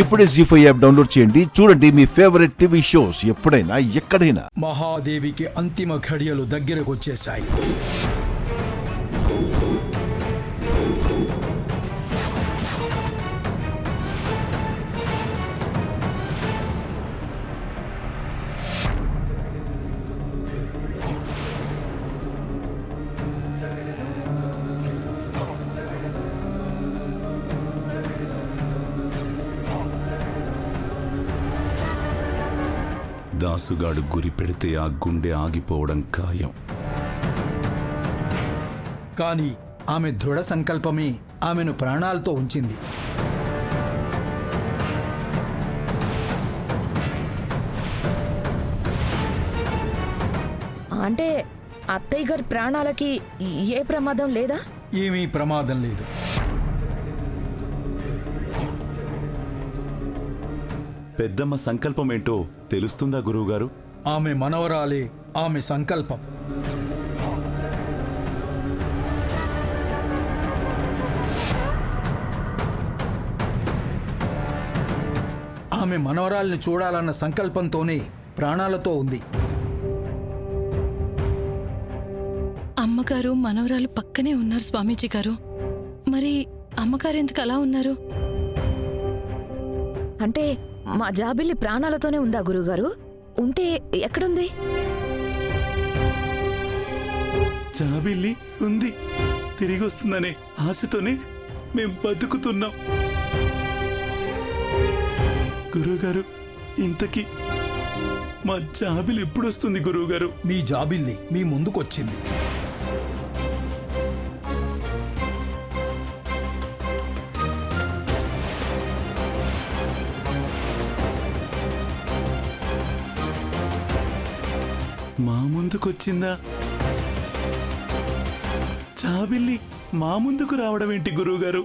ఇప్పుడే జీ5 app download చేయండి. చూడండి మీ ఫేవరెట్ టీవీ షోస్ ఎప్పుడైనా ఎక్కడైనా. మహాదేవికి అంతిమ ఘడియలు దగ్గరకు వచ్చేశాయి. దాసుగాడు గురి పెడితే ఆ గుండె ఆగిపోవడం ఖాయం. కానీ ఆమె దృఢ సంకల్పమే ఆమెను ప్రాణాలతో ఉంచింది. అంటే అత్తయ్య గారి ప్రాణాలకి ఏ ప్రమాదం లేదా? ఏమీ ప్రమాదం లేదు. పెద్దమ్మ సంకల్పం ఏంటో తెలుస్తుందా గురువుగారు? ఆమె మనవరాలే ఆమె సంకల్పం. ఆమె మనవరాల్ని చూడాలన్న సంకల్పంతోనే ప్రాణాలతో ఉంది. అమ్మగారు మనవరాలు పక్కనే ఉన్నారు స్వామీజీ గారు. మరి అమ్మగారు ఎందుకు అలా ఉన్నారు? అంటే మా జాబిల్లి ప్రాణాలతోనే ఉందా గురువుగారు? ఉంటే ఎక్కడుంది? జాబిల్లి ఉంది, తిరిగి వస్తుందనే ఆశతోనే మేం బతుకుతున్నాం. గురువుగారు, ఇంతకీ మా జాబిల్లి ఎప్పుడు వస్తుంది గురువుగారు? మీ జాబిల్లి మీ ముందుకొచ్చింది. మా ముందుకొచ్చిందా? జాబిల్లి మా ముందుకు రావడం ఏంటి గురువుగారు?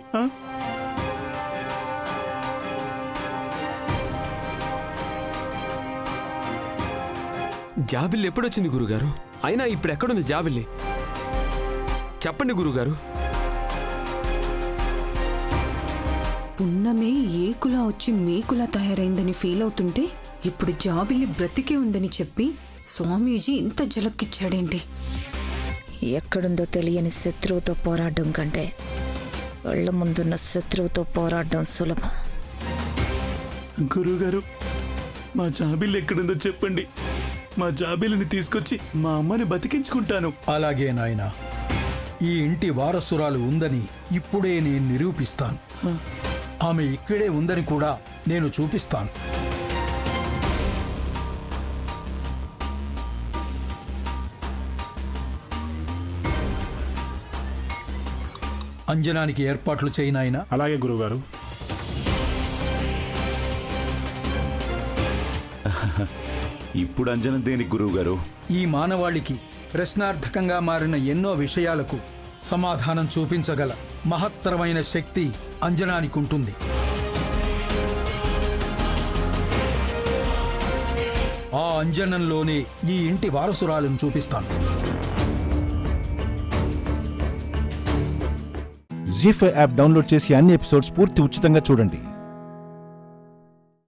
జాబిల్లి ఎప్పుడొచ్చింది గురుగారు? అయినా ఇప్పుడు ఎక్కడుంది జాబిల్లి? చెప్పండి గురుగారు. పున్నమే ఏకులా వచ్చి మేకులా తయారైందని ఫీల్ అవుతుంటే ఇప్పుడు జాబిల్లి బ్రతికే ఉందని చెప్పి స్వామీజీ ఇంత జలక్కిచ్చాడేంటి? ఎక్కడుందో తెలియని శత్రువుతో పోరాడడం కంటే కళ్ళ ముందున్న శత్రువుతో పోరాడడం సులభం. గురువుగారు, మా జాబిల్లి ఎక్కడుందో చెప్పండి. మా జాబిల్లిని తీసుకొచ్చి మా అమ్మని బతికించుకుంటాను. అలాగే నాయనా, ఈ ఇంటి వారసురాలు ఉందని ఇప్పుడే నేను నిరూపిస్తాను. ఆమె ఇక్కడే ఉందని కూడా నేను చూపిస్తాను. అంజనానికి ఏర్పాట్లు చేయనాయనా. అలాగే గురువుగారు. ఇప్పుడు అంజనం దేనికి గురువుగారు? ఈ మానవాళికి ప్రశ్నార్థకంగా మారిన ఎన్నో విషయాలకు సమాధానం చూపించగల మహత్తరమైన శక్తి అంజనానికి ఉంటుంది. ఆ అంజనంలోనే ఈ ఇంటి వారసురాలను చూపిస్తాను. జీ5 యాప్ డౌన్లోడ్ చేసి అన్ని ఎపిసోడ్స్ పూర్తి ఉచితంగా చూడండి.